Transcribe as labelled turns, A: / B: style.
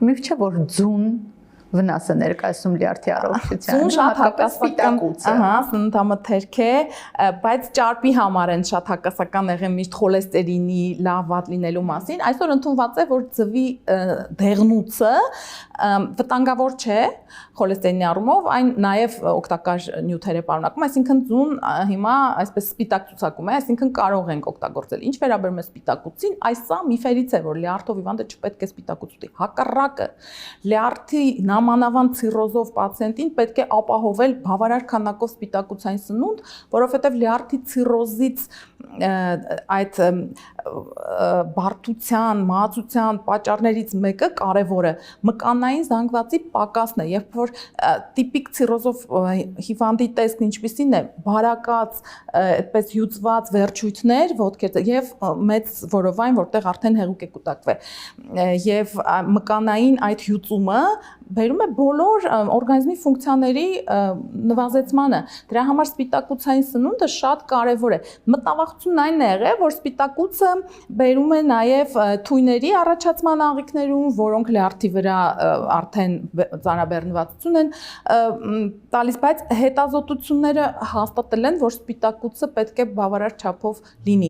A: Միֆ չէ, որ ձուն վնաս է ներկայացնում լյարդի առողջությանը։
B: Ձուն շատ հակասական, սննդամթերք է, բայց ճարպի համար են շատ հակասական եղել միշտ խոլեստերինի լավ վատ լինելու մասին։ Այսօր ընդունված է, որ ձվի դեղնուցը վտանգավոր չէ խոլեստերինի առումով, այն նաև օգտակար նյութեր է պարունակում, այսինքն ձուն հիմա այսպես սպիտակ ցուցակում է, այսինքն կարող ենք օգտագործել։ Ինչ վերաբերում է սպիտակուցին, այս սա միֆերից է, որ լյարդով հիվանդը չպետք է սպիտակուց ուտի։ Հակառակը, լյարդի նամանավան ցիրոզով պացիենտին պետք է ապահովել բավարար քանակով սպիտակուցային սնունդ, որովհետև լյարդի ցիրոզից այդ բարդության, մահացության պատճառներից մեկը կարևորը մկանային զանգվածի պակասն է, երբ որ տիպիկ ցիրոզով հիվանդի տեսքն ինչպիսին է, բարակած, այդպես հյուծված վերջույթներ, ոտքեր եւ մեծ որովայն, որտեղ արդեն հեղուկ է կուտակվել։ Եվ մկանային այդ հյուծումը բերում է բոլոր օրգանիզմի ֆունկցիաների նվազեցմանը։ Դրա համար սպիտակուցային սնունդը շատ կարևոր է։ Մտավախությունն այն է եղել, որ սպիտակուցը բերում է նաև թույների առաջացման աղիքներում, որոնք լյարդի վրա արդեն ծանրաբեռնվածություն են տալիս, բայց հետազոտությունները հաստատել են, որ սպիտակուցը պետք է բավարար չափով լինի։